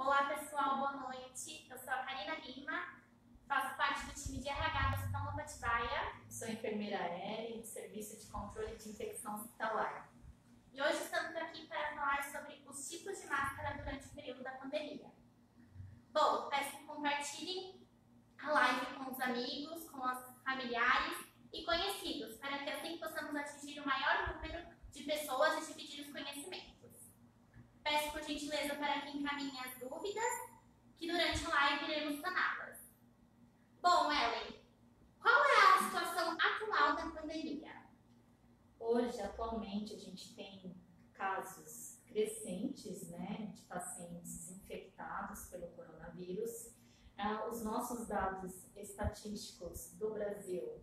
Olá pessoal, boa noite. Eu sou a Karina Lima, faço parte do time de RH do Hospital Nova Atibaia. Sou enfermeira aérea do Serviço de Controle de Infecção Hospitalar. E hoje estamos aqui para falar sobre os tipos de máscara durante o período da pandemia. Bom, peço que compartilhem a live com os amigos, com os familiares e conhecidos, para que assim possamos atingir o maior número de pessoas e dividir os conhecimentos. Peço por gentileza para que encaminhem as dúvidas, que durante a live iremos saná-las. Bom, Ellen, qual é a situação atual da pandemia? Hoje, atualmente, a gente tem casos crescentes, né, de pacientes infectados pelo coronavírus. Os nossos dados estatísticos do Brasil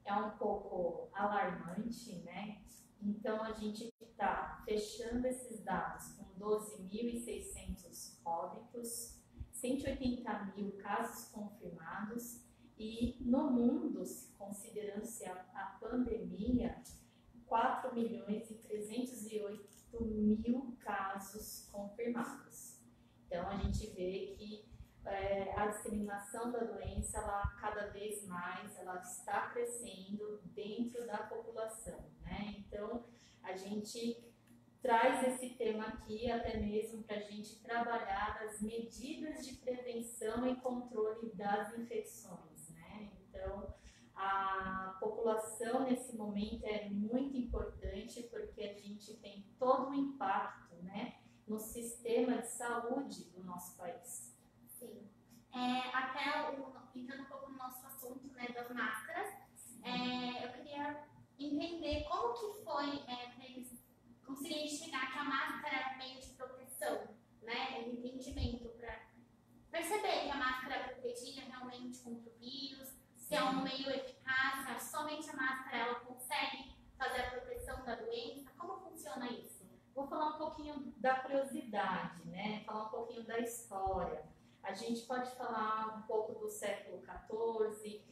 é um pouco alarmante, né? Então, a gente está fechando esses dados com 12.600 óbitos, 180 mil casos confirmados e no mundo, considerando-se a pandemia, 4.308.000 casos confirmados. Então, a gente vê que a disseminação da doença, ela cada vez mais, ela está crescendo dentro da população, né? Então, a gente traz esse tema aqui até mesmo para a gente trabalhar as medidas de prevenção e controle das infecções, né? Então, a população nesse momento é muito importante porque a gente tem todo o impacto, né, no sistema de saúde do nosso país. Sim. Entrando um pouco no nosso assunto, né, das máscaras, eu queria entender como que foi para eles conseguirem enxergar que a máscara era um meio de proteção, né, um entendimento para perceber que a máscara protegia realmente contra o vírus, se é um meio eficaz, se somente a máscara ela consegue fazer a proteção da doença. Como funciona isso? Vou falar um pouquinho da curiosidade, né, falar um pouquinho da história. A gente pode falar um pouco do século XIV,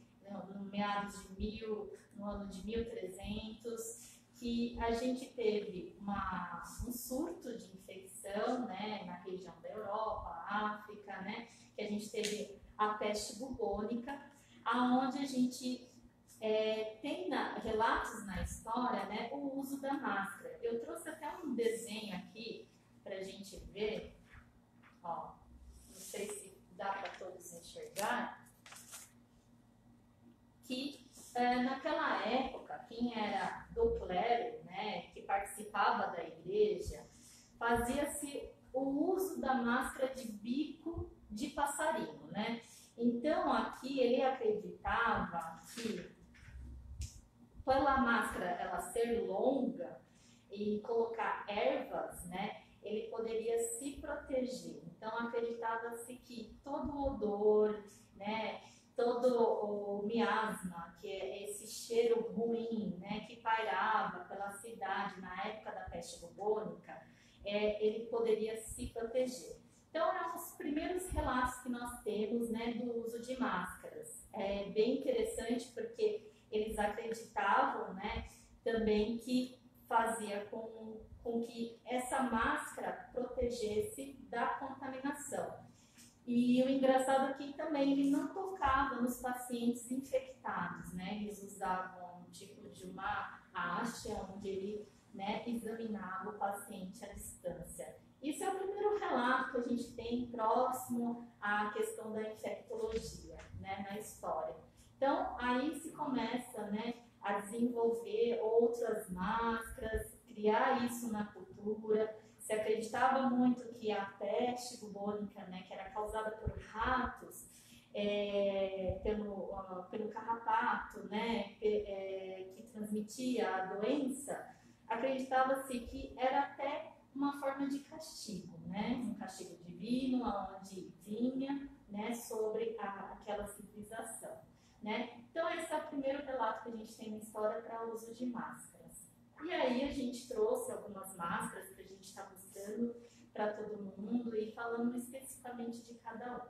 no ano de 1300, que a gente teve um surto de infecção, né, na região da Europa, África, né, que a gente teve a peste bubônica, aonde a gente tem relatos na história, né, o uso da máscara. Eu trouxe até um desenho aqui para a gente ver, ó. Não sei se dá para todos enxergar, que naquela época, quem era do clero, né, que participava da igreja, fazia-se o uso da máscara de bico de passarinho, né? Então, aqui ele acreditava que, pela máscara ela ser longa e colocar ervas, né, ele poderia se proteger. Então, acreditava-se que todo o odor, né, todo o miasma, que é esse cheiro ruim, né, que pairava pela cidade na época da peste bubônica, ele poderia se proteger. Então, é um dos primeiros relatos que nós temos, né, do uso de máscaras. É bem interessante porque eles acreditavam, né, também que fazia com que essa máscara protegesse da contaminação. E o engraçado aqui também, ele não tocava nos pacientes infectados, né? Eles usavam um tipo de uma haste onde ele, né, examinava o paciente à distância. Isso é o primeiro relato que a gente tem próximo à questão da infectologia, né, na história. Então, aí se começa, né, a desenvolver outras máscaras, criar isso na cultura. Se acreditava muito que a peste bubônica, né, que era causada por ratos, pelo carrapato, né, que transmitia a doença, acreditava-se que era até uma forma de castigo, né, um castigo divino, onde vinha, né, sobre aquela civilização. Né? Então, esse é o primeiro relato que a gente tem na história para o uso de máscaras. E aí a gente trouxe algumas máscaras que a gente está mostrando para todo mundo e falando especificamente de cada um.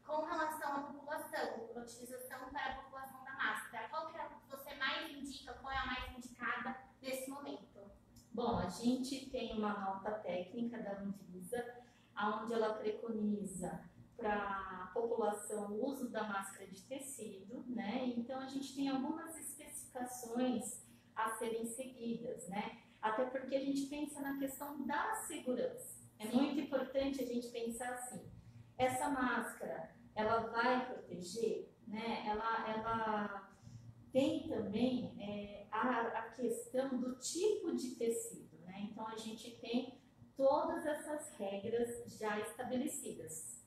Com relação à população, a utilização para a população da máscara, qual que é a que você mais indica, qual é a mais indicada nesse momento? Bom, a gente tem uma nota técnica da Anvisa, onde ela preconiza para a população o uso da máscara de tecido, né? Então a gente tem algumas especificações a serem seguidas, né? Até porque a gente pensa na questão da segurança. É muito importante a gente pensar assim, essa máscara, ela vai proteger, né? Ela tem também a questão do tipo de tecido, né? Então a gente tem todas essas regras já estabelecidas.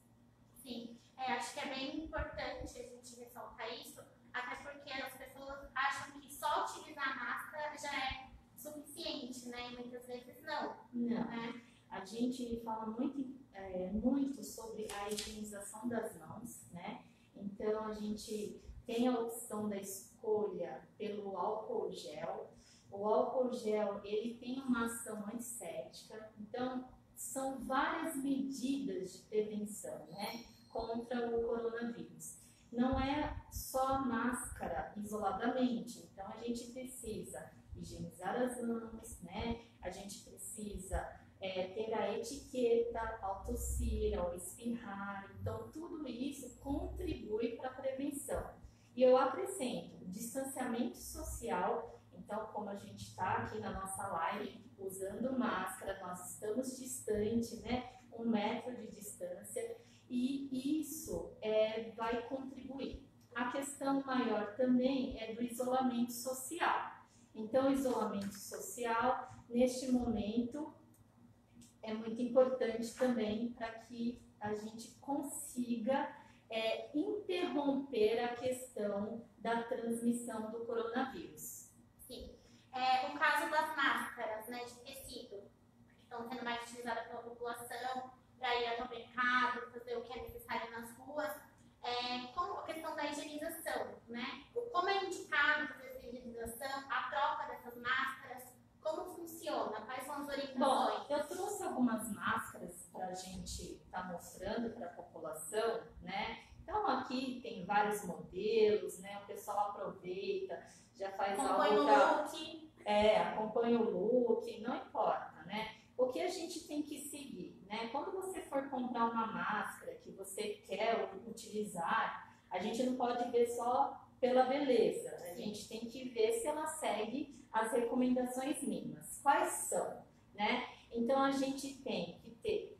Sim, acho que é bem importante a gente ressaltar isso, até porque as pessoas acham que só utilizar a máscara já é suficiente, né? E muitas vezes não. Não. Né? A gente fala muito sobre a higienização das mãos, né? Então a gente tem a opção da escolha pelo álcool gel. O álcool gel, ele tem uma ação antisséptica, então são várias medidas de prevenção, né, contra o coronavírus. Não é só a máscara isoladamente, então a gente precisa higienizar as mãos, né, a gente precisa ter a etiqueta ao tossir, ao espirrar, então tudo isso contribui para a prevenção. E eu acrescento distanciamento social. Então, como a gente está aqui na nossa live usando máscara, nós estamos distante, né? 1 metro de distância, e isso vai contribuir. A questão maior também é do isolamento social. Então, o isolamento social, neste momento, é muito importante também para que a gente consiga interromper a questão da transmissão do coronavírus. Sim. O caso das máscaras, né, de tecido, que estão sendo mais utilizadas pela população para ir ao mercado, fazer o que é necessário nas ruas, como a questão da higienização, né? Como é indicado fazer essa higienização, a troca dessas máscaras, como funciona, quais são as orientações? Bom, eu trouxe algumas máscaras para a gente estar mostrando para a população, né? Então aqui tem vários modelos, né? O pessoal aproveita, já faz acompanha algo o look. Acompanha o look, não importa, né? O que a gente tem que seguir, né? Quando você for comprar uma máscara que você quer utilizar, a gente não pode ver só pela beleza, a gente tem que ver se ela segue as recomendações mínimas. Quais são, né? Então a gente tem que ter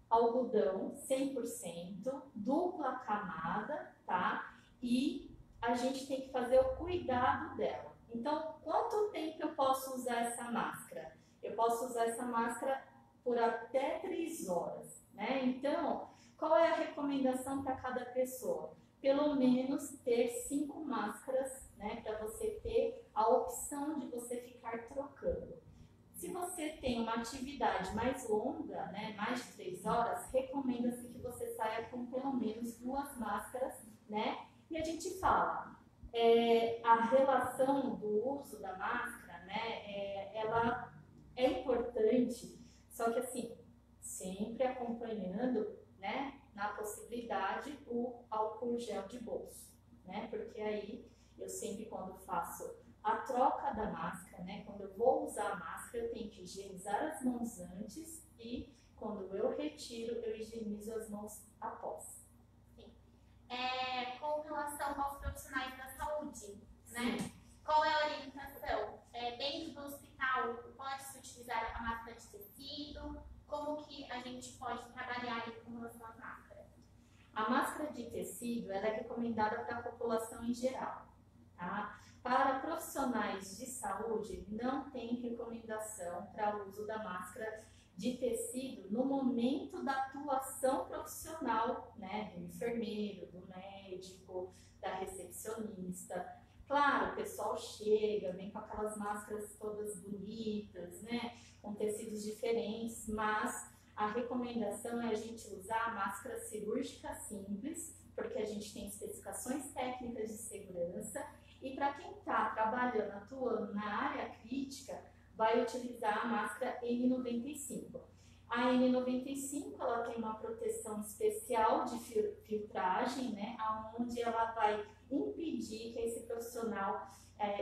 algodão 100%, dupla camada, tá? E a gente tem que fazer o cuidado dela. Então, quanto tempo eu posso usar essa máscara? Eu posso usar essa máscara por até 3 horas, né? Então, qual é a recomendação para cada pessoa? Pelo menos ter 5 máscaras, né? Para você ter a opção de você ficar trocando. Se você tem uma atividade mais longa, né? Mais de 3 horas, recomenda-se que você saia com pelo menos 2 máscaras, né? E a gente fala, a relação do uso da máscara, né, ela é importante, só que assim, sempre acompanhando, né, na possibilidade o álcool gel de bolso, né, porque aí eu sempre quando faço a troca da máscara, né, quando eu vou usar a máscara, eu tenho que higienizar as mãos antes e quando eu retiro, eu higienizo as mãos após. Com relação aos profissionais da saúde, né? Qual é a orientação? Dentro do hospital, pode-se utilizar a máscara de tecido? Como que a gente pode trabalhar aí com relação às máscaras? A máscara de tecido ela é recomendada para a população em geral, tá? Para profissionais de saúde, não tem recomendação para o uso da máscara de tecido no momento da atuação profissional, né, do enfermeiro, do médico, da recepcionista. Claro, o pessoal chega, vem com aquelas máscaras todas bonitas, né, com tecidos diferentes, mas a recomendação é a gente usar a máscara cirúrgica simples, porque a gente tem especificações técnicas de segurança, e para quem está trabalhando, atuando na área crítica, vai utilizar a máscara N95. A N95 ela tem uma proteção especial de filtragem, né, onde ela vai impedir que esse profissional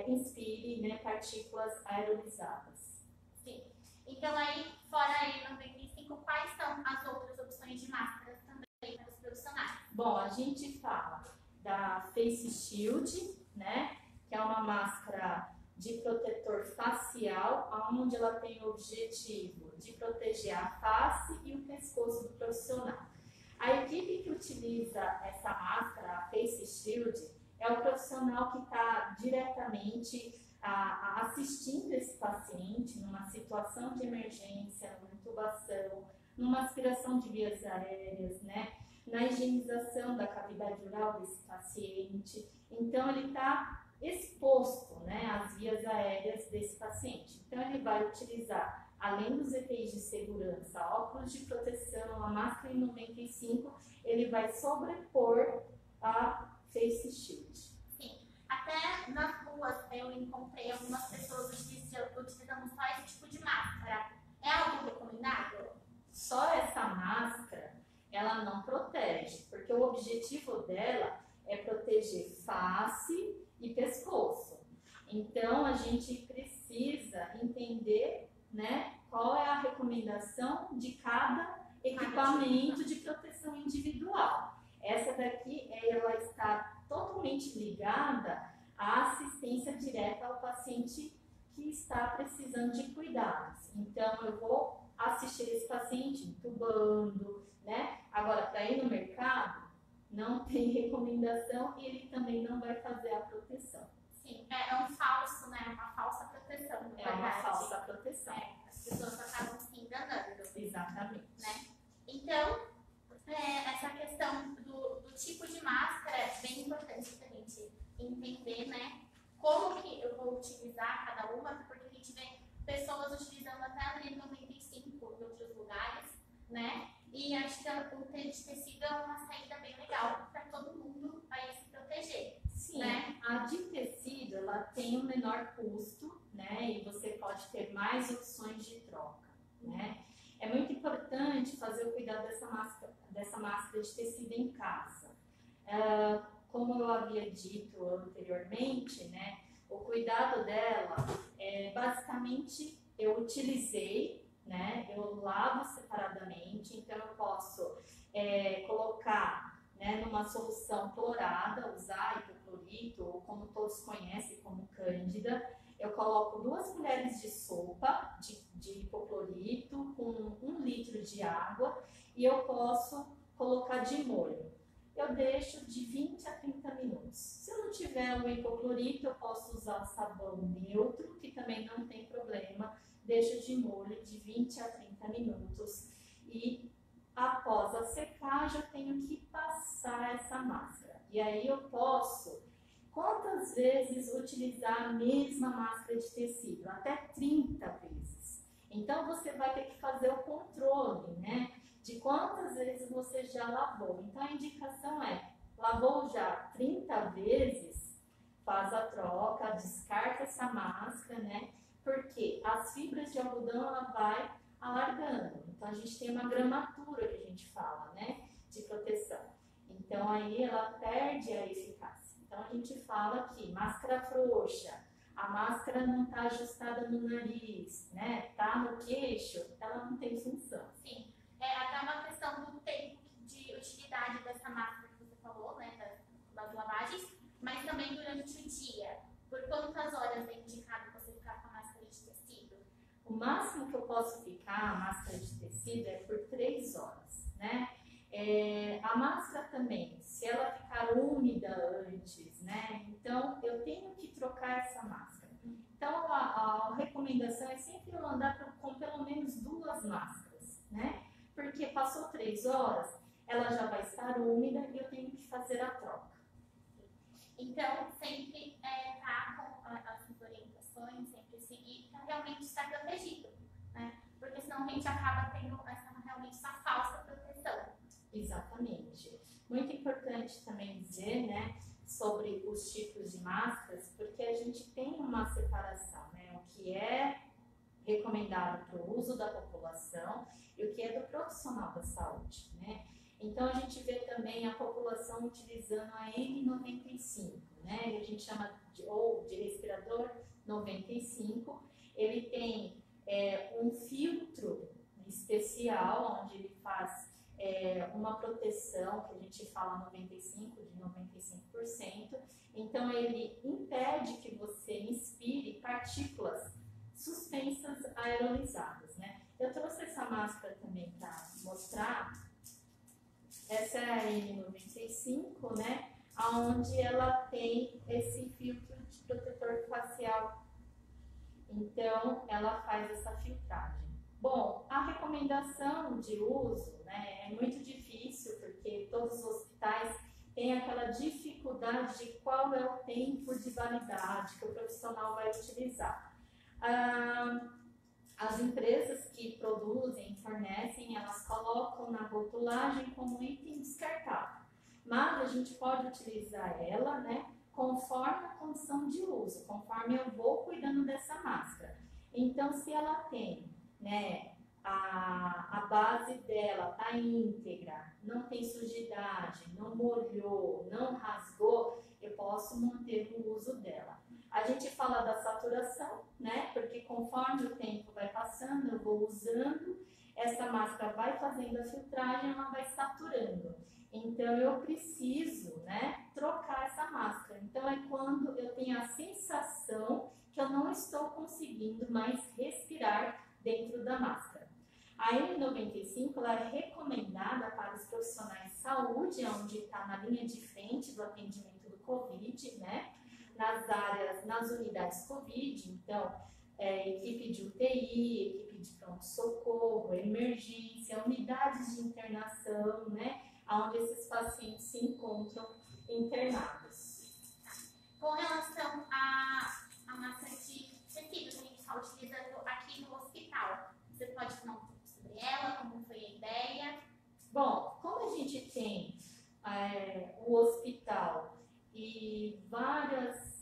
inspire, né, partículas aerolizadas. Sim. Então aí, fora a N95, N95, quais são as outras opções de máscaras também para os profissionais? Bom, a gente fala da Face Shield, né? Que é uma máscara de protetor facial, onde ela tem o objetivo de proteger a face e o pescoço do profissional. A equipe que utiliza essa máscara, a Face Shield, é o profissional que está diretamente assistindo esse paciente numa situação de emergência, numa intubação, numa aspiração de vias aéreas, né? Na higienização da cavidade oral desse paciente. Então, ele está exposto, né, às vias aéreas desse paciente. Então, ele vai utilizar, além dos EPIs de segurança, óculos de proteção, a máscara N95, ele vai sobrepor a Face Shield. Sim, até nas ruas eu encontrei algumas pessoas utilizando só esse tipo de máscara. É algo recomendável? Só essa máscara, ela não protege, porque o objetivo dela é proteger face e pescoço. Então, a gente precisa entender, né, qual é a recomendação de cada equipamento de proteção individual. Essa daqui, ela está totalmente ligada à assistência direta ao paciente que está precisando de cuidados. Então, eu vou assistir esse paciente intubando, né? Agora, para ir no mercado, não tem recomendação e ele também não vai fazer a proteção. Sim, é um falso, né? Uma falsa proteção, na verdade. Uma falsa proteção. As pessoas acabam se enganando. Exatamente. Né? Então, essa questão do tipo de máscara é bem importante para a gente entender, né? Como que eu vou utilizar cada uma, porque a gente vê pessoas utilizando até a N95 em outros lugares, né? E acho que o tecido é uma saída bem legal para todo mundo aí se proteger. Sim, né? A de tecido, ela tem um menor custo, né? E você pode ter mais opções de troca, né? É muito importante fazer o cuidado dessa máscara de tecido em casa. Como eu havia dito anteriormente, né? O cuidado dela, basicamente, eu utilizei, né? Eu lavo separadamente, então eu posso colocar, né, numa solução clorada, usar hipoclorito, ou como todos conhecem como cândida. Eu coloco 2 colheres de sopa de hipoclorito com 1 litro de água e eu posso colocar de molho. Eu deixo de 20 a 30 minutos. Se eu não tiver o hipoclorito, eu posso usar o sabão neutro, que também não tem problema. Deixo de molho de 20 a 30 minutos e após a secagem eu tenho que passar essa máscara. E aí eu posso, quantas vezes utilizar a mesma máscara de tecido? Até 30 vezes. Então você vai ter que fazer o controle, né? De quantas vezes você já lavou. Então a indicação é, lavou já 30 vezes, faz a troca, descarta essa máscara, né? Porque as fibras de algodão ela vai alargando. Então a gente tem uma gramatura que a gente fala, né? De proteção. Então aí ela perde a eficácia. Então a gente fala que máscara frouxa, a máscara não está ajustada no nariz, né? Tá no queixo, ela não tem função. Sim. Até uma questão do tempo de utilidade dessa máscara que você falou, né, das lavagens, mas também durante o dia. Por quantas horas é indicado você ficar com a máscara de tecido? O máximo que eu posso ficar, a máscara de tecido, é por 3 horas, né? A máscara também, se ela ficar úmida antes, né? Então, eu tenho que trocar essa máscara. Então, a recomendação é sempre eu andar com pelo menos 2 máscaras, né? Porque passou 3 horas, ela já vai estar úmida e eu tenho que fazer a troca. Então, sempre tá com as orientações, sempre seguir para realmente estar protegido, né? Porque senão a gente acaba tendo realmente essa falsa proteção. Exatamente. Muito importante também dizer, né, sobre os tipos de máscaras, porque a gente tem uma separação, né? O que é recomendado para o uso da população e o que é do profissional da saúde, né? Então a gente vê também a população utilizando a N95, né? A gente chama de respirador 95. Ele tem um filtro especial, onde ele faz uma proteção, que a gente fala 95, de 95%. Então, ele impede que você inspire partículas suspensas aerolizadas, né? Eu trouxe essa máscara também para mostrar. Essa é a N95, né? Onde ela tem esse filtro de protetor facial. Então, ela faz essa filtragem. Bom, a recomendação de uso, né, é muito difícil, porque todos os hospitais têm aquela dificuldade de qual é o tempo de validade que o profissional vai utilizar. As empresas que produzem, fornecem, elas colocam na rotulagem como item descartável, mas a gente pode utilizar ela, né, conforme a condição de uso, conforme eu vou cuidando dessa máscara. Então, se ela tem, né, a base dela está íntegra, não tem sujidade, não molhou, não rasgou, eu posso manter o uso dela. A gente fala da saturação, né? Porque conforme o tempo vai passando, eu vou usando, essa máscara vai fazendo a filtragem, ela vai saturando. Então, eu preciso, né, trocar essa máscara. Então, é quando eu tenho a sensação que eu não estou conseguindo mais respirar dentro da máscara. A N95 ela é recomendada para os profissionais de saúde, onde está na linha de frente do atendimento do Covid, né? Nas áreas, nas unidades Covid, então, equipe de UTI, equipe de pronto-socorro, emergência, unidades de internação, né? Onde esses pacientes se encontram internados. Com relação à máscara de tecido que a gente está utilizando aqui no hospital, você pode falar um pouco sobre ela, como foi a ideia? Bom, como a gente tem o hospital e várias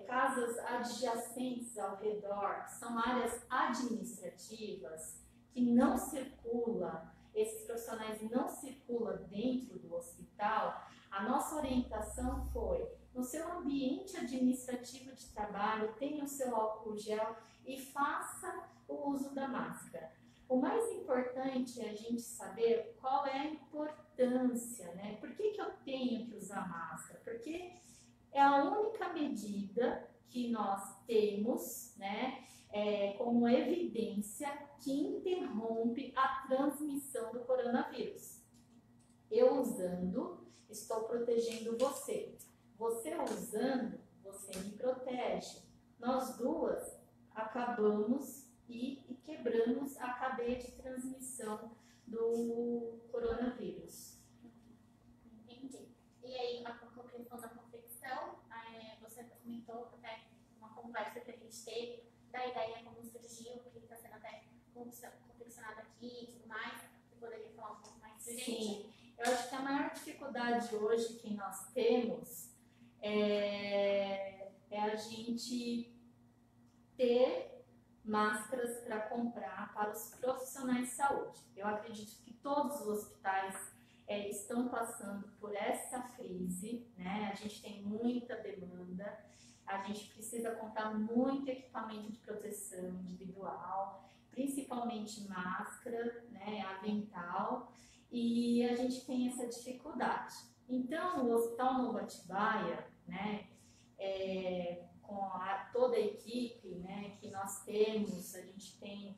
casas adjacentes ao redor, que são áreas administrativas, que não circula, esses profissionais não circulam dentro do hospital, a nossa orientação foi, no seu ambiente administrativo de trabalho, tenha o seu álcool gel e faça o uso da máscara. O mais importante é a gente saber qual é a importância, né? Por que eu tenho que usar máscara? Porque é a única medida que nós temos, né, como evidência que interrompe a transmissão do coronavírus. Eu usando, estou protegendo você. Você usando, você me protege. Nós duas acabamos e quebramos a cadeia de transmissão do coronavírus. Entendi. E aí, a questão da confecção, você comentou até uma conversa que a gente teve, da ideia como surgiu, que está sendo até confeccionado aqui e tudo mais. Você poderia falar um pouco mais pra gente? Sim, eu acho que a maior dificuldade hoje que nós temos é a gente ter máscaras para comprar para os profissionais de saúde. Eu acredito que todos os hospitais estão passando por essa crise, né? A gente tem muita demanda, a gente precisa comprar muito equipamento de proteção individual, principalmente máscara, né, avental, e a gente tem essa dificuldade. Então, o Hospital Novo Atibaia, né, com toda a equipe, né, que nós temos, a gente tem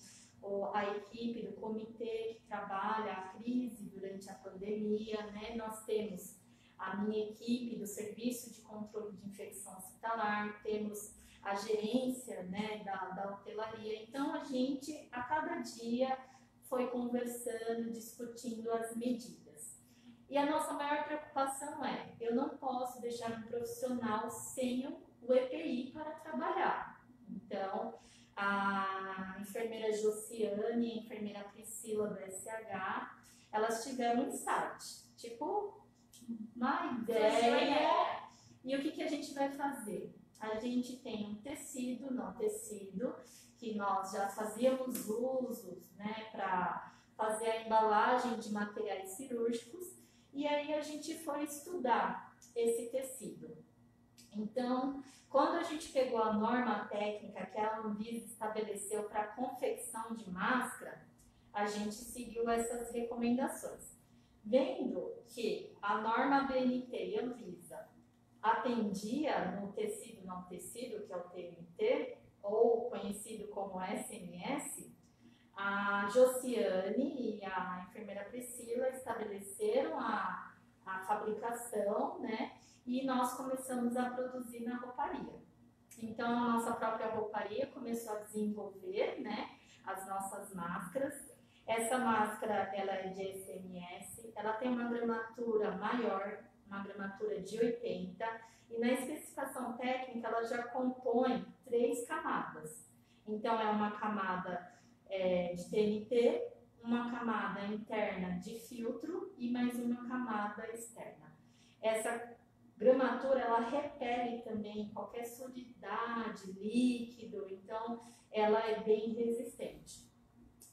a equipe do comitê que trabalha a crise durante a pandemia, né, nós temos a minha equipe do Serviço de Controle de Infecção Hospitalar, temos a gerência, né, da hotelaria. Então, a gente, a cada dia, foi conversando, discutindo as medidas. E a nossa maior preocupação é, eu não posso deixar um profissional sem o EPI para trabalhar. Então, a enfermeira Josiane e a enfermeira Priscila do SH, elas tiveram um insight, tipo, uma ideia. E o que a gente vai fazer? A gente tem um tecido, não tecido, que nós já fazíamos usos, né, para fazer a embalagem de materiais cirúrgicos, e aí a gente foi estudar esse tecido. Então, quando a gente pegou a norma técnica que a Anvisa estabeleceu para a confecção de máscara, a gente seguiu essas recomendações. Vendo que a norma BNT e Anvisa atendia no tecido não tecido, que é o TNT, ou conhecido como SMS, a Josiane e a enfermeira Priscila estabeleceram a fabricação, né? E nós começamos a produzir na rouparia. Então, a nossa própria rouparia começou a desenvolver, né, as nossas máscaras. Essa máscara, ela é de SMS, ela tem uma gramatura maior, uma gramatura de 80, e na especificação técnica ela já compõe 3 camadas. Então, é uma camada de TNT, uma camada interna de filtro e mais uma camada externa. Essa gramatura, ela repele também qualquer solidade, líquido, então ela é bem resistente.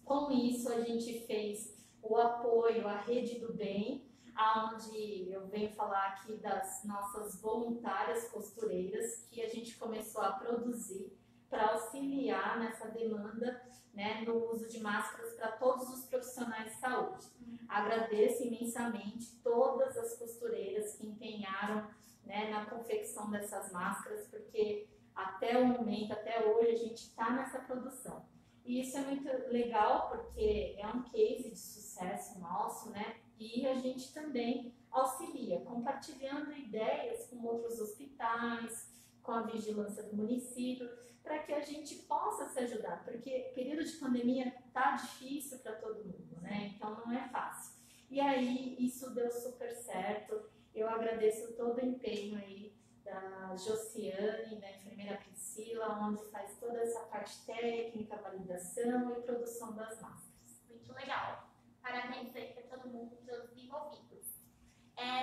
Com isso, a gente fez o apoio à Rede do Bem, onde eu venho falar aqui das nossas voluntárias costureiras, que a gente começou a produzir para auxiliar nessa demanda, né, no uso de máscaras para todos os profissionais de saúde. Agradeço imensamente todas as costureiras que empenharam, né, na confecção dessas máscaras, porque até o momento, até hoje, a gente está nessa produção. E isso é muito legal, porque é um case de sucesso nosso, né? E a gente também auxilia, compartilhando ideias com outros hospitais, com a vigilância do município, para que a gente possa se ajudar, porque período de pandemia tá difícil para todo mundo, né? Então não é fácil. E aí isso deu super certo. Eu agradeço todo o empenho aí da Josiane, da enfermeira Priscila, onde faz toda essa parte técnica, validação e produção das máscaras. Muito legal. Parabéns aí para todo mundo, todos envolvidos.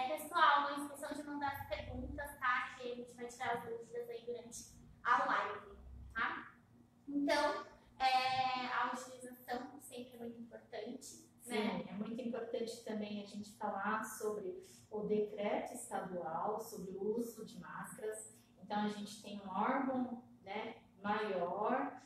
Pessoal, não esqueçam de mandar as perguntas, tá? Que a gente vai tirar as dúvidas aí durante a live, tá? Então, a utilização sempre é muito importante. Sim, né? É muito importante também a gente falar sobre o decreto estadual sobre o uso de máscaras. Então, a gente tem um órgão, né, maior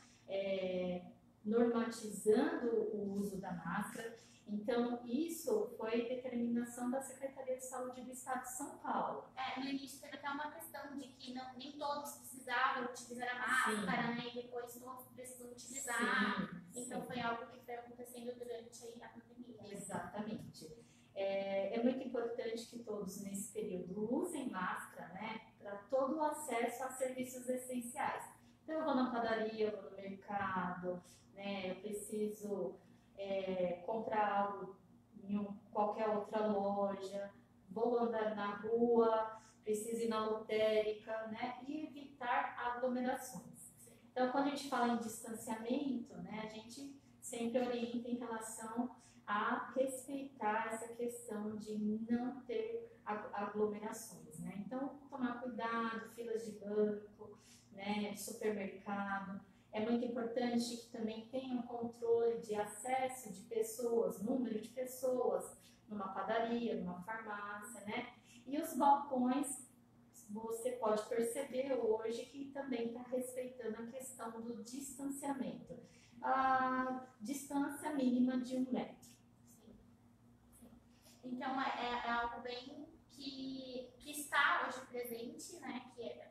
normatizando o uso da máscara. Então, isso foi determinação da Secretaria de Saúde do Estado de São Paulo. No início teve até uma questão de que nem todos precisavam utilizar a máscara, né, e depois todos precisam utilizar. Sim, então, foi algo que foi acontecendo durante a pandemia. Exatamente. É muito importante que todos nesse período usem máscara, né, para todo o acesso a serviços essenciais. Então, eu vou na padaria, eu vou no mercado, né, eu preciso comprar algo em qualquer outra loja, vou andar na rua, preciso ir na lotérica, né, e evitar aglomerações. Então, quando a gente fala em distanciamento, né, a gente sempre orienta em relação a respeitar essa questão de não ter aglomerações, né? Então, tomar cuidado, filas de banco, né, supermercado. É muito importante que também tenha um controle de acesso de pessoas, número de pessoas, numa padaria, numa farmácia, né? E os balcões, você pode perceber hoje que também está respeitando a questão do distanciamento. A distância mínima de 1 metro. Então, é algo bem que está hoje presente, né? Que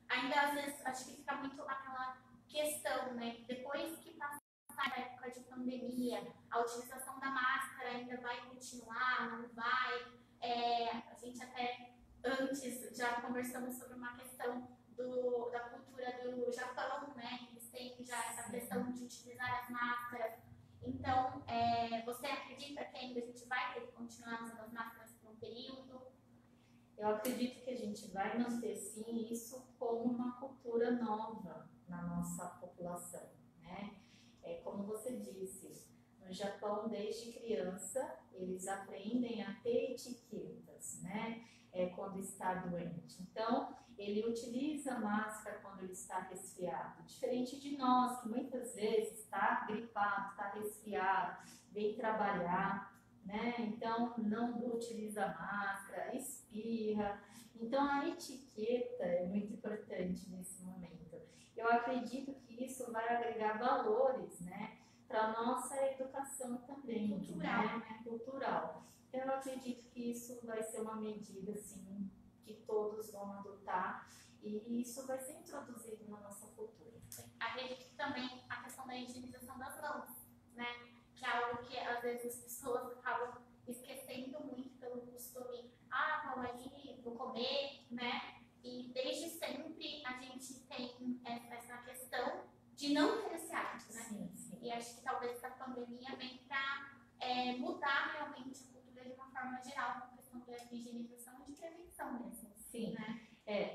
ainda às vezes acho que fica muito aquela questão, né? Que depois que passar a época de pandemia, a utilização da máscara ainda vai continuar, não vai. A gente até antes já conversamos sobre uma questão da cultura do Japão, né? Eles têm já essa questão de utilizar as máscaras. Então, você acredita que ainda a gente vai ter que continuar usando as máscaras por um período? Eu acredito que a gente vai manter, sim, isso como uma cultura nova na nossa população, né? Como você disse, no Japão, desde criança, eles aprendem a ter etiquetas, né? Quando está doente. Então, ele utiliza a máscara quando ele está resfriado. Diferente de nós, que muitas vezes está gripado, está resfriado, vem trabalhar, né? Então, não utiliza a máscara, espirra. Então, a etiqueta é muito importante nesse momento. Eu acredito que isso vai agregar valores, né, para a nossa educação educação também, Cultural, né? Cultural. Então, eu acredito que isso vai ser uma medida, assim, que todos vão adotar e isso vai ser introduzido na nossa cultura. Acredito que também a questão da higienização das mãos, né? Que é algo que às vezes as pessoas acabam esquecendo muito pelo costume, vamos ali, vou comer, né? E desde sempre a gente tem essa questão de não ter esse hábito, né? Sim, sim. E acho que talvez essa pandemia vem para mudar realmente a cultura de uma forma geral, com a questão da higienização e de prevenção mesmo. Sim, né?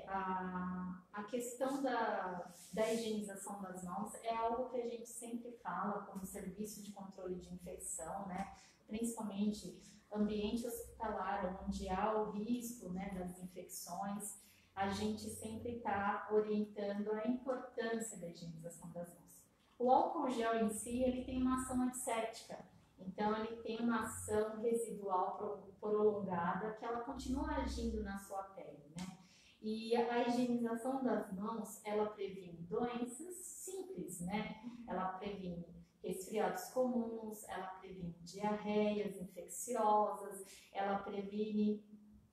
A questão da higienização das mãos é algo que a gente sempre fala como serviço de controle de infecção, né? Principalmente ambiente hospitalar, onde há o risco, né, das infecções, a gente sempre está orientando a importância da higienização das mãos. O álcool gel em si, ele tem uma ação antisséptica, então ele tem uma ação residual prolongada que ela continua agindo na sua pele, né? E a higienização das mãos, ela previne doenças simples, né? Ela previne resfriados comuns, ela previne diarreias infecciosas, ela previne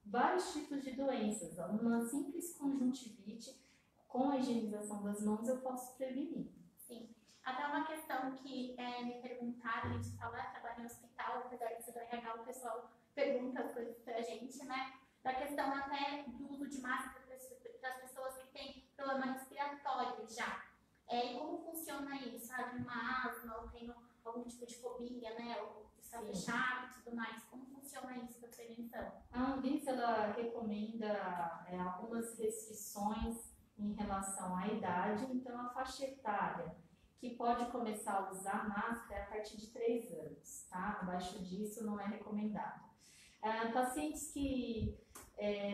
vários tipos de doenças. Uma simples conjuntivite, com a higienização das mãos, eu posso prevenir. Sim. Até uma questão que me perguntaram, a gente fala, trabalha em hospital, apesar de ser do RH, o pessoal pergunta as coisas pra gente, né? Da questão até do uso de máscara para as pessoas que têm problema respiratório já. E como funciona isso? Sabe, uma asma, ou tem algum tipo de fobia, né? Ou está fechado e tudo mais. Como funciona isso para prevenção? A Anvisa, ela recomenda algumas restrições em relação à idade, então a faixa etária que pode começar a usar máscara é a partir de 3 anos, tá? Abaixo disso não é recomendado. Pacientes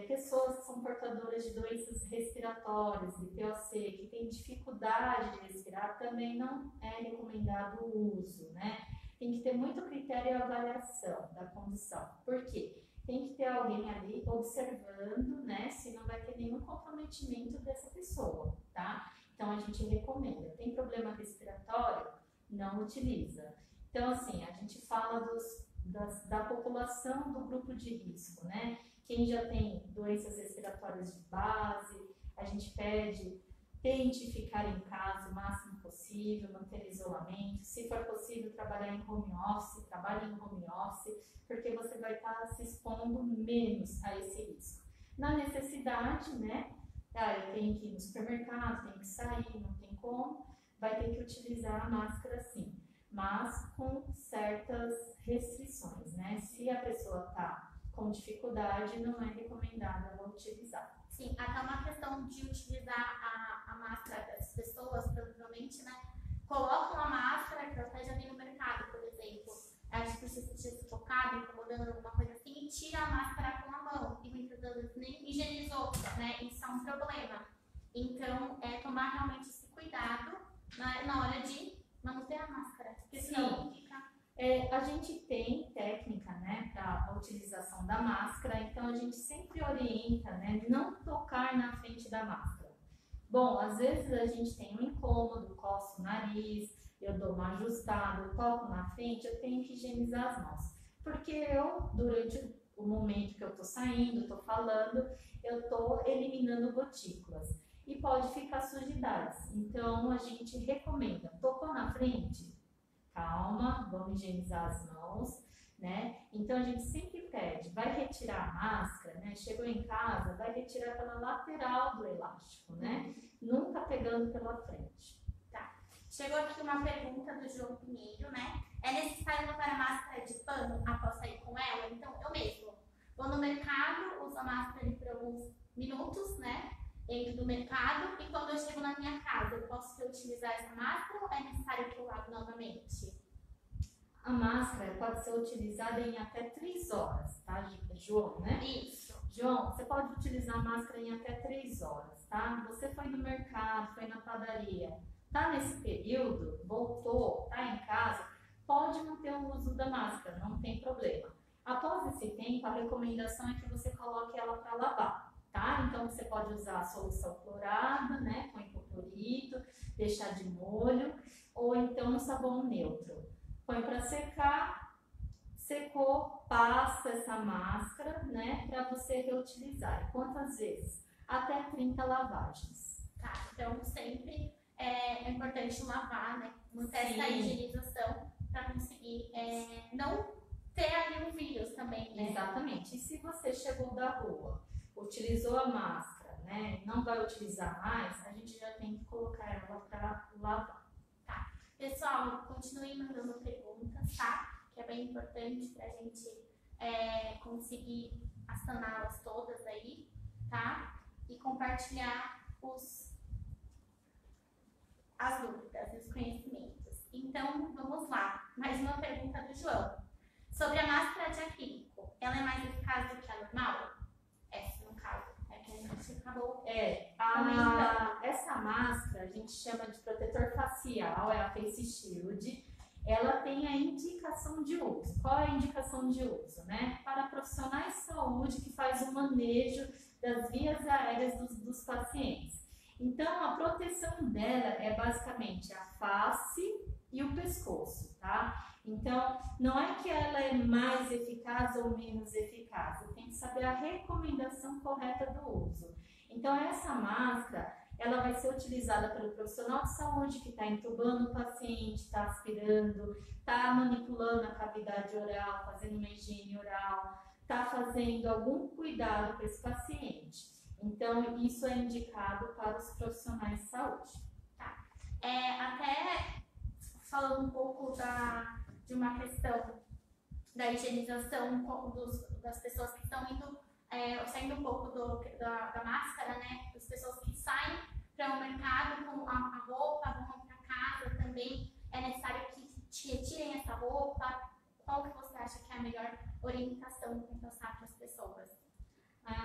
pessoas que são portadoras de doenças respiratórias, de POC, que têm dificuldade de respirar, também não é recomendado o uso, né? Tem que ter muito critério e avaliação da condição. Por quê? Tem que ter alguém ali observando, né, se não vai ter nenhum comprometimento dessa pessoa, tá? Então, a gente recomenda. Tem problema respiratório? Não utiliza. Então, assim, a gente fala da população do grupo de risco, né? Quem já tem doenças respiratórias de base, a gente tente ficar em casa o máximo possível, manter isolamento. Se for possível, trabalhar em home office, trabalhe em home office, porque você vai estar se expondo menos a esse risco. Na necessidade, né? Eu tenho que ir no supermercado, tenho que sair, não tem como, vai ter que utilizar a máscara sim, mas com certas restrições, né? Se a pessoa está com dificuldade, não é recomendado ela utilizar. Sim, até uma questão de utilizar a máscara das pessoas, provavelmente, né? Colocam a máscara, que eu até já vi no mercado, por exemplo, acho que se focado, incomodando alguma coisa assim, e tira a máscara com a mão, e muitas vezes nem higienizou, né? Isso é um problema. Então, tomar realmente esse cuidado na hora de manusear a máscara, porque senão fica... A gente tem técnica, né, para a utilização da máscara, então a gente sempre orienta, né, não tocar na frente da máscara. Bom, às vezes a gente tem um incômodo, coço o nariz, eu dou uma ajustada, eu toco na frente, eu tenho que higienizar as mãos. Porque durante o momento que eu estou saindo, estou falando, eu estou eliminando gotículas. E pode ficar sujidades. Então, a gente recomenda, tocou na frente? Calma, vamos higienizar as mãos, né? Então, a gente sempre pede, vai retirar a máscara, né? Chegou em casa, vai retirar pela lateral do elástico, né? Nunca pegando pela frente. Tá. Chegou aqui uma pergunta do João Pinheiro, né? É necessário usar a máscara de pano após sair com ela? Então, eu mesmo vou no mercado, uso a máscara por alguns minutos, né? Entro do mercado e quando eu chego na minha casa, eu posso utilizar essa máscara ou é necessário que eu lave novamente? A máscara pode ser utilizada em até 3 horas, tá, João, né? Isso. João, você pode utilizar a máscara em até 3 horas, tá? Você foi no mercado, foi na padaria, tá nesse período, voltou, tá em casa, pode manter o uso da máscara, não tem problema. Após esse tempo, a recomendação é que você coloque ela para lavar. Tá? Então, você pode usar a solução clorada, né, com hipoclorito, deixar de molho, ou então um sabão neutro. põe para secar, secou, passa essa máscara, né, para você reutilizar. Quantas vezes? Até 30 lavagens. Tá, então sempre é importante lavar, né? Manter essa higienização para conseguir não ter ali o vírus também, né? Exatamente. E se você chegou da rua, utilizou a máscara, né, não vai utilizar mais, a gente já tem que colocar ela para lavar. Tá. Pessoal, continue mandando perguntas, tá? Que é bem importante para a gente conseguir saná-las todas aí, tá? E compartilhar as dúvidas e os conhecimentos. Então, vamos lá. Mais uma pergunta do João. Sobre a máscara de acrílico, ela é mais eficaz do que a normal? Essa, no caso, é que a gente acabou comentando. Essa máscara a gente chama de protetor facial, é a Face Shield. Ela tem a indicação de uso. Qual é a indicação de uso, né? Para profissionais de saúde que faz o manejo das vias aéreas dos pacientes. Então, a proteção dela é basicamente a face e o pescoço, tá? Então, não é que ela é mais eficaz ou menos eficaz, você tem que saber a recomendação correta do uso. Então, essa máscara, ela vai ser utilizada pelo profissional de saúde que está entubando o paciente, está aspirando, está manipulando a cavidade oral, fazendo uma higiene oral, está fazendo algum cuidado para esse paciente. Então, isso é indicado para os profissionais de saúde. Tá. Até falando um pouco de uma questão da higienização das pessoas que estão saindo um pouco da máscara, né? Das pessoas que saem para o mercado com a roupa, vão para casa também. É necessário que retirem essa roupa. Qual que você acha que é a melhor orientação para passar para as pessoas?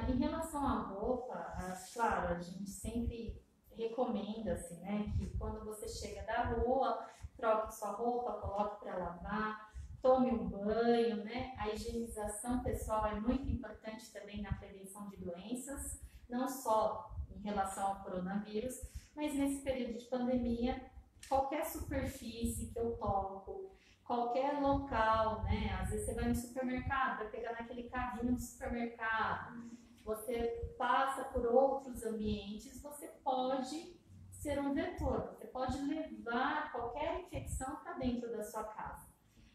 Em relação à roupa, claro, a gente sempre recomenda-se, né, que quando você chega da rua, troque sua roupa, coloque para lavar, tome um banho, né? A higienização pessoal é muito importante também na prevenção de doenças, não só em relação ao coronavírus, mas nesse período de pandemia, qualquer superfície que eu toco, qualquer local, né? Às vezes você vai no supermercado, vai pegar naquele carrinho do supermercado, você passa por outros ambientes, você pode ser um vetor, você pode levar qualquer infecção para dentro da sua casa.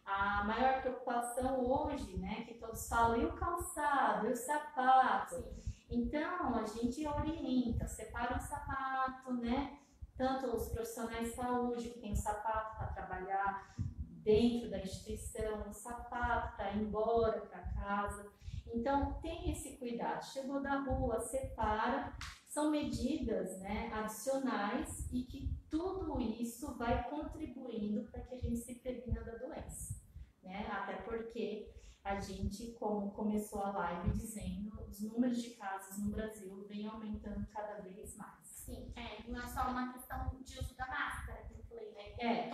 A maior preocupação hoje, né, que todos falam, e o calçado, e o sapato? Então, a gente orienta, separa o sapato, né? Tanto os profissionais de saúde que tem o sapato para trabalhar dentro da instituição, o sapato para ir embora para casa. Então, tem esse cuidado. Chegou da rua, separa. São medidas, né, adicionais e que tudo isso vai contribuindo para que a gente se previna da doença, né? Até porque a gente, como começou a live dizendo, os números de casos no Brasil vêm aumentando cada vez mais. Sim, não é só uma questão de uso da máscara, que eu falei, né?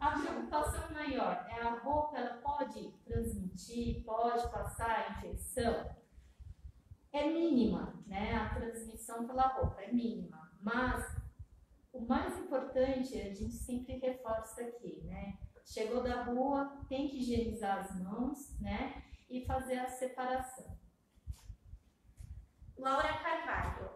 A preocupação maior é a roupa, ela pode transmitir, pode passar a infecção? É mínima, né? A transmissão pela roupa é mínima, mas o mais importante, a gente sempre reforça aqui, né? Chegou da rua, tem que higienizar as mãos, né? E fazer a separação. Laura Carvalho.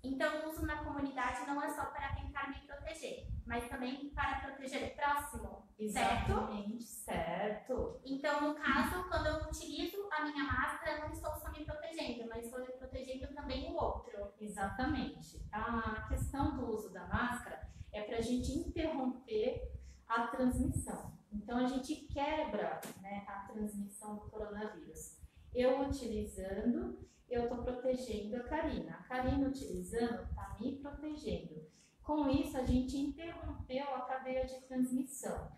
Então, o uso na comunidade não é só para tentar me proteger, mas também para proteger o próximo, Exatamente, certo? Então, no caso, quando eu utilizo a minha máscara, eu não estou só me protegendo, mas estou protegendo também o outro. Exatamente. A questão do uso da máscara é para a gente interromper a transmissão. Então, a gente quebra, né, a transmissão do coronavírus. Eu utilizando, eu estou protegendo a Karina utilizando, está me protegendo. Com isso, a gente interrompeu a cadeia de transmissão.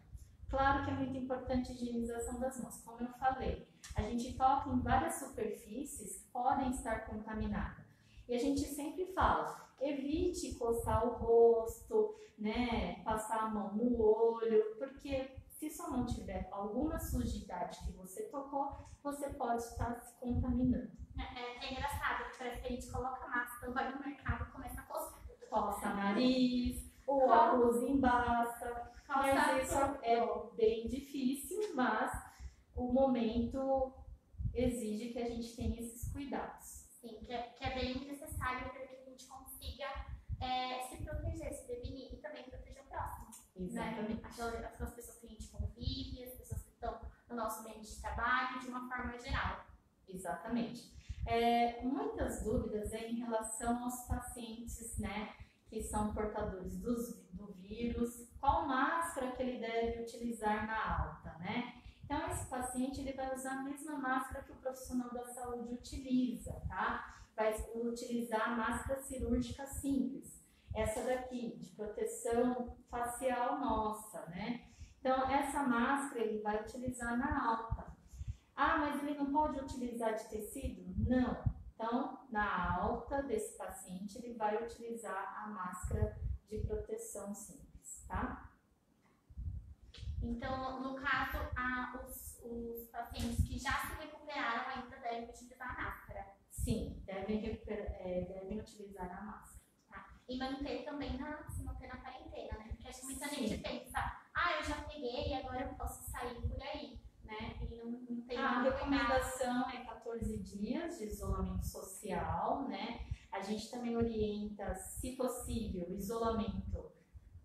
Claro que é muito importante a higienização das mãos. Como eu falei, a gente toca em várias superfícies que podem estar contaminadas. E a gente sempre fala, evite coçar o rosto, né, passar a mão no olho, porque se sua mão tiver alguma sujidade que você tocou, você pode estar se contaminando. É engraçado, parece que a gente coloca máscara, vai no mercado e começa a coçar. Coça nariz, o arroz embaça, mas isso é bem difícil, mas o momento exige que a gente tenha esses cuidados. Sim, que é bem necessário para que a gente consiga se proteger, se prevenir e também proteger o próximo. Exatamente. Né? Aquelas pessoas que a gente convive, as pessoas que estão no nosso ambiente de trabalho, de uma forma geral. Exatamente. Muitas dúvidas em relação aos pacientes, né, que são portadores do vírus, qual máscara que ele deve utilizar na alta, né? Então, esse paciente ele vai usar a mesma máscara que o profissional da saúde utiliza, tá? Vai utilizar a máscara cirúrgica simples, essa daqui, de proteção facial nossa, né? Então, essa máscara ele vai utilizar na alta. Ah, mas ele não pode utilizar de tecido? Não. Então, na alta desse paciente, ele vai utilizar a máscara de proteção simples, tá? Então, no caso, os pacientes que já se recuperaram ainda devem utilizar a máscara? Sim, devem utilizar a máscara. Tá? E manter também se manter na quarentena, né? Porque acho que muita gente pensa, eu já peguei e agora eu posso sair por aí, né? E não tem A recomendação é 14 dias de isolamento social, né? A gente também orienta, se possível, isolamento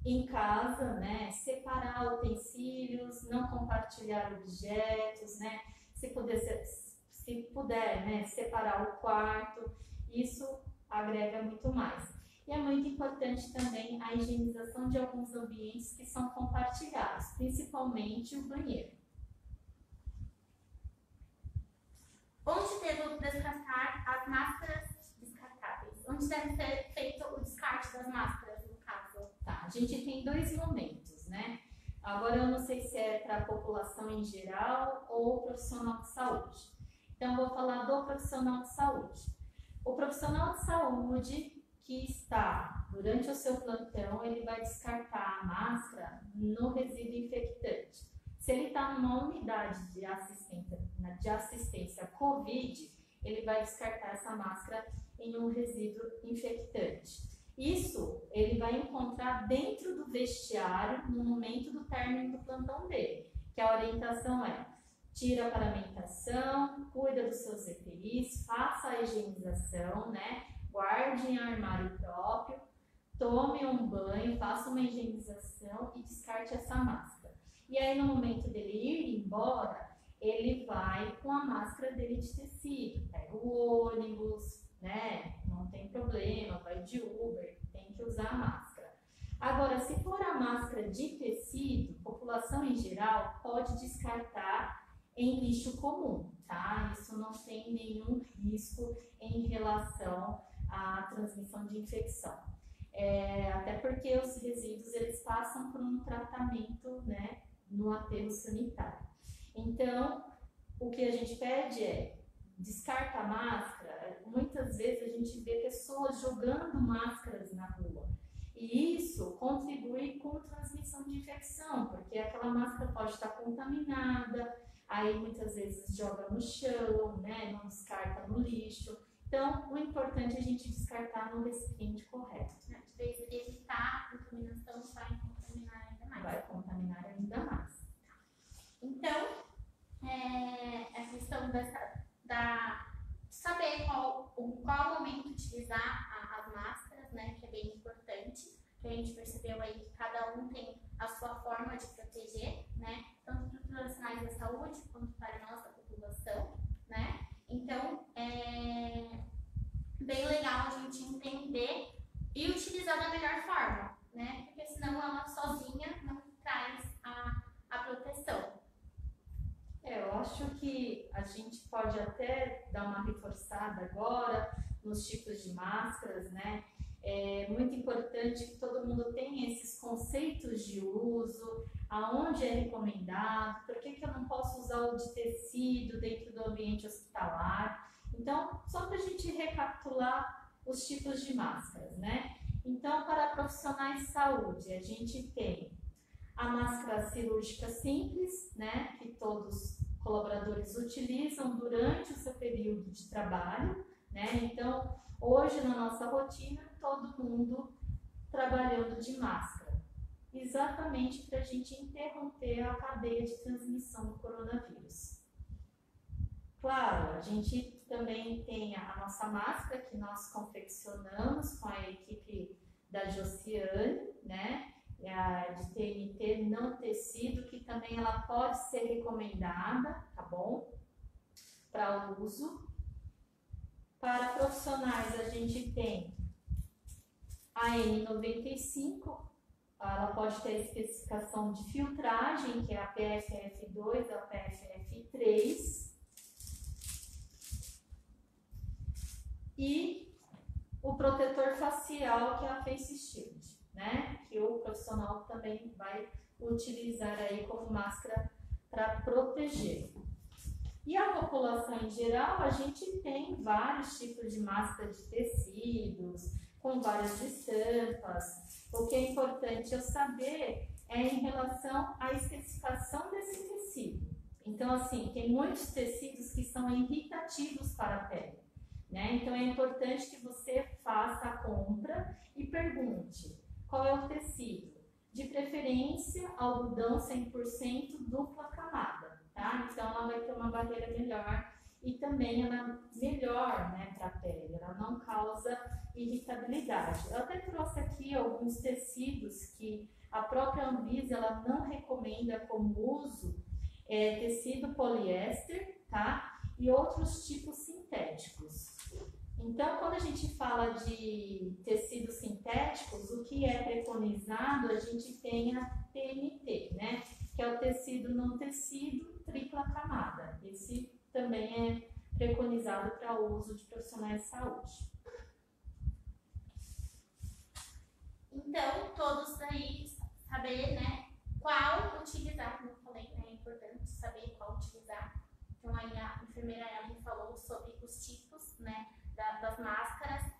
em casa, né? Separar utensílios, não compartilhar objetos, né? Se puder, né? Separar o quarto, isso agrega muito mais. E é muito importante também a higienização de alguns ambientes que são compartilhados, principalmente o banheiro. Onde devo descartar as máscaras descartáveis? Onde deve ser feito o descarte das máscaras, no caso? Tá, a gente tem 2 momentos, né? Agora eu não sei se é para a população em geral ou profissional de saúde. Então, vou falar do profissional de saúde. O profissional de saúde que está durante o seu plantão, ele vai descartar a máscara no resíduo infectante. Se ele está numa unidade de assistência COVID, ele vai descartar essa máscara em um resíduo infectante. Isso ele vai encontrar dentro do vestiário no momento do término do plantão dele, que a orientação é: tira a paramentação, cuida dos seus EPIs, faça a higienização, né? Guarde em armário próprio, tome um banho, faça uma higienização e descarte essa máscara. E aí, no momento dele ir embora, ele vai com a máscara dele de tecido, pega o ônibus, né? Não tem problema, vai de Uber, tem que usar a máscara. Agora, se for a máscara de tecido, população em geral pode descartar em lixo comum, tá? Isso não tem nenhum risco em relação à transmissão de infecção. Até porque os resíduos, eles passam por um tratamento, né, no aterro sanitário. Então, o que a gente pede é: descarta a máscara. Muitas vezes a gente vê pessoas jogando máscaras na rua. E isso contribui com a transmissão de infecção, porque aquela máscara pode estar contaminada, aí muitas vezes joga no chão, né, não descarta no lixo. Então, o importante é a gente descartar no recipiente correto. De vez em evitar a contaminação, vai contaminar ainda mais. Vai contaminar ainda mais. Então, a questão da saber qual o momento utilizar as máscaras, né, que é bem importante, que a gente percebeu aí que cada um tem a sua forma de proteger, né, tanto para os profissionais da saúde quanto para a nossa população, né. Então, é bem legal a gente entender e utilizar da melhor forma, né, porque senão ela sozinha não traz a proteção. Eu acho que a gente pode até dar uma reforçada agora nos tipos de máscaras, né? É muito importante que todo mundo tenha esses conceitos de uso, aonde é recomendado, por que eu não posso usar o de tecido dentro do ambiente hospitalar. Então, só para a gente recapitular os tipos de máscaras, né? Então, para profissionais de saúde, a gente tem a máscara cirúrgica simples, né, que todos os colaboradores utilizam durante o seu período de trabalho, né? Então, hoje na nossa rotina, todo mundo trabalhando de máscara? Exatamente para a gente interromper a cadeia de transmissão do coronavírus. Claro, a gente também tem a nossa máscara que nós confeccionamos com a equipe da Josiane, né? De TNT não tecido, que também ela pode ser recomendada, tá bom? Para uso. Para profissionais a gente tem a N95, ela pode ter a especificação de filtragem, que é a PFF2 ou a PFF3. E o protetor facial, que é a Face Shield, né? Que o profissional também vai utilizar aí como máscara para proteger. E a população em geral, a gente tem vários tipos de máscara de tecidos, com várias estampas. O que é importante eu saber é em relação à especificação desse tecido. Então, assim, tem muitos tecidos que são irritativos para a pele, né? Então, é importante que você faça a compra e pergunte qual é o tecido. De preferência, algodão 100% dupla camada, tá? Então, ela vai ter uma barreira melhor e também ela é melhor, né, para a pele, ela não causa irritabilidade. Eu até trouxe aqui alguns tecidos que a própria Anvisa ela não recomenda como uso, tecido poliéster, tá? E outros tipos sintéticos. Então, quando a gente fala de tecidos sintéticos, o que é preconizado, a gente tem a TNT, né? Que é o tecido não tecido tripla camada. Esse também é preconizado para o uso de profissionais de saúde. Então, todos aí saber, né, qual utilizar, como eu falei, né, é importante saber qual utilizar. Então, aí a enfermeira Ellen falou sobre os tipos, né, das máscaras,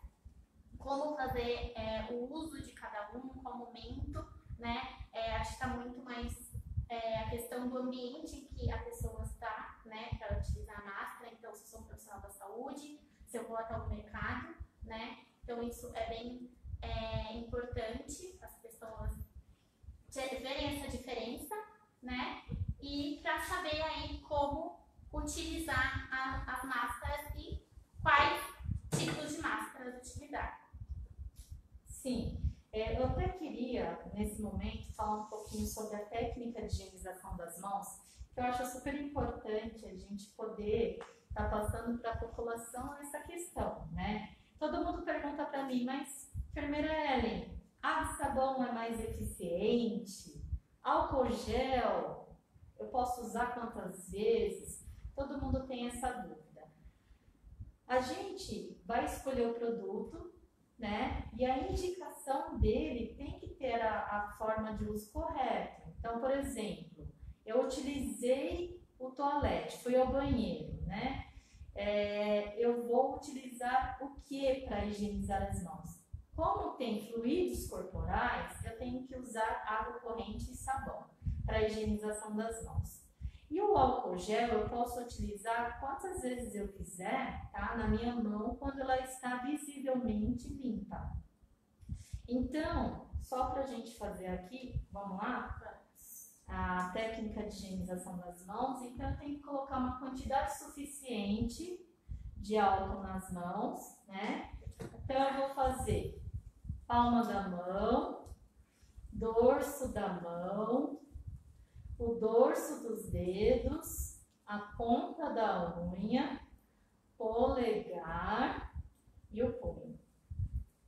como fazer o uso de cada um, qual momento, né, acho que está muito mais a questão do ambiente em que a pessoa está, né, para utilizar a máscara. Então, se eu sou um profissional da saúde, se eu vou até o mercado, né, então isso é bem importante as pessoas verem essa diferença, né, e para saber aí como utilizar as máscaras e quais tipos de máscaras utilizar. Sim, eu até queria, nesse momento, falar um pouquinho sobre a técnica de higienização das mãos, que eu acho super importante a gente poder estar passando para a população essa questão, né? Todo mundo pergunta para mim, mas, enfermeira Ellen, água e sabão é mais eficiente? Álcool gel, eu posso usar quantas vezes? Todo mundo tem essa dúvida. A gente vai escolher o produto, né? E a indicação dele tem que ter a forma de uso correta. Então, por exemplo, eu utilizei o toalete, fui ao banheiro, né? Eu vou utilizar o que para higienizar as mãos? Como tem fluidos corporais, eu tenho que usar água corrente e sabão para a higienização das mãos. E o álcool gel eu posso utilizar quantas vezes eu quiser, tá? Na minha mão, quando ela está visivelmente limpa. Então, só para a gente fazer aqui, vamos lá? A técnica de higienização das mãos. Então, eu tenho que colocar uma quantidade suficiente de álcool nas mãos, né? Então, eu vou fazer palma da mão, dorso da mão, o dorso dos dedos, a ponta da unha, polegar e o punho.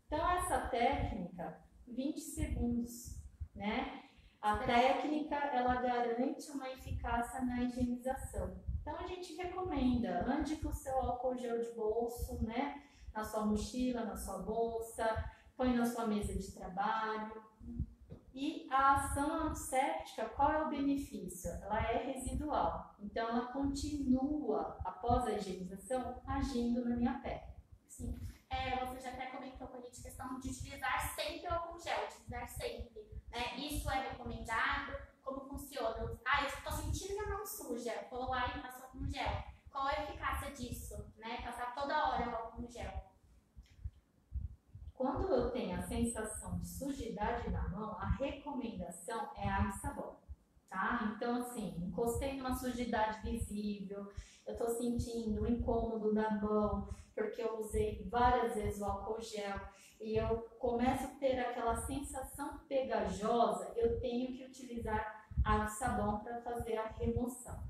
Então, essa técnica, 20 segundos, né? A técnica, ela garante uma eficácia na higienização. Então, a gente recomenda, ande com o seu álcool gel de bolso, né? Na sua mochila, na sua bolsa, põe na sua mesa de trabalho. E a ação antisséptica, qual é o benefício? Ela é residual, então ela continua, após a higienização, agindo na minha pele. Sim. Você já até comentou com a gente a questão de utilizar sempre o álcool gel, utilizar sempre, né? Isso é recomendado? Como funciona? Eu estou sentindo minha mão suja, vou lá e passo álcool gel. Qual é a eficácia disso, né? Passar toda hora o álcool gel. Quando eu tenho a sensação de sujeira Então, assim, encostei numa sujidade visível, eu tô sentindo um incômodo na mão, porque eu usei várias vezes o álcool gel, e eu começo a ter aquela sensação pegajosa, eu tenho que utilizar água e sabão para fazer a remoção.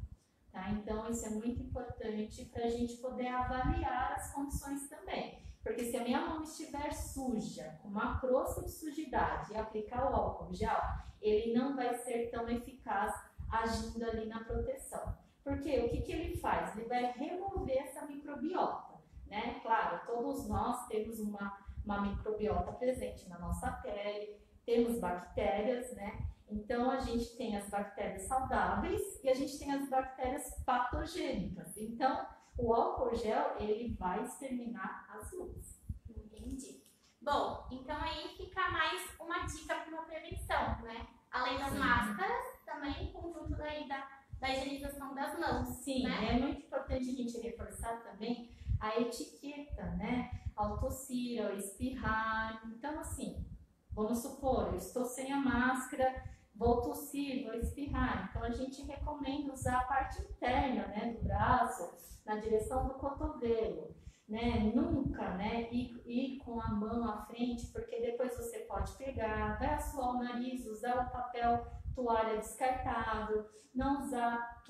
Tá? Então, isso é muito importante para a gente poder avaliar as condições também. Porque se a minha mão estiver suja, com uma crosta de sujidade, e aplicar o álcool gel, ele não vai ser tão eficaz agindo ali na proteção. Porque o que ele faz? Ele vai remover essa microbiota, né? Claro, todos nós temos uma microbiota presente na nossa pele, temos bactérias, né? Então, a gente tem as bactérias saudáveis e a gente tem as bactérias patogênicas. Então, o álcool gel, ele vai exterminar as duas. Entendi. Bom, então aí fica mais uma dica para uma prevenção, né? Além das máscaras, também o conjunto daí da higienização das mãos. Sim, né? é muito importante a gente reforçar também a etiqueta, né? Ao tossir, ao espirrar. Então, assim, vamos supor, eu estou sem a máscara, vou tossir, vou espirrar. Então, a gente recomenda usar a parte interna, né, do braço, na direção do cotovelo, né? Nunca, né, ir com a mão à frente, porque depois você pode pegar, vai assoar o nariz, usar o papel toalha descartável, não usar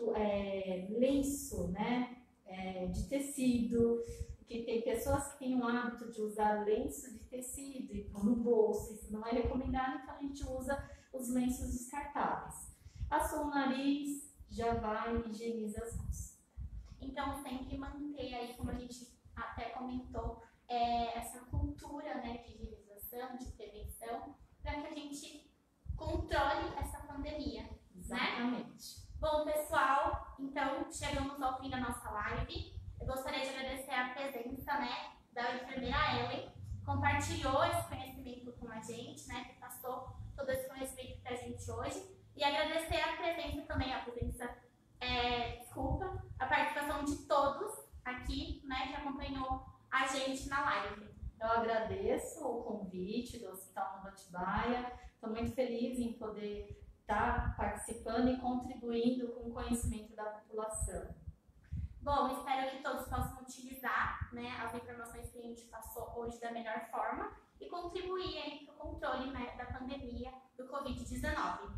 lenço, né, de tecido, que tem pessoas que têm o hábito de usar lenço de tecido e pôr no bolso, isso não é recomendado, então a gente usa os lenços descartáveis. Assou o nariz, já vai e higieniza as mãos. Então, sempre manter aí, como a gente até comentou, essa cultura, né, de higienização, de prevenção, para que a gente controle essa pandemia. Exatamente. Né? Bom, pessoal, então chegamos ao fim da nossa live. Eu gostaria de agradecer a presença, né, da enfermeira Ellen, que compartilhou esse conhecimento com a gente, né, que passou todo esse conhecimento para a gente hoje. E agradecer a presença também, a participação de todos aqui, né, que acompanhou a gente na live. Eu agradeço o convite do Hospital Nova Atibaia. Estou muito feliz em poder estar participando e contribuindo com o conhecimento da população. Bom, espero que todos possam utilizar, né, as informações que a gente passou hoje da melhor forma e contribuir para o controle, né, da pandemia do Covid-19.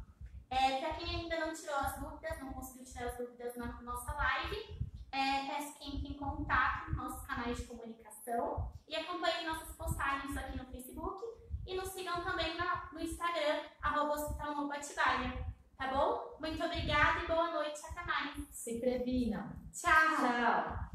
Para quem ainda não tirou as dúvidas, não conseguiu tirar as dúvidas na nossa live, peço que entre em contato nos nossos canais de comunicação e acompanhem nossas postagens aqui no Facebook e nos sigam também no Instagram, @Hospital Nova Atibaia. Tá bom? Muito obrigada e boa noite. Até mais. Se previnam. Tchau. Tchau.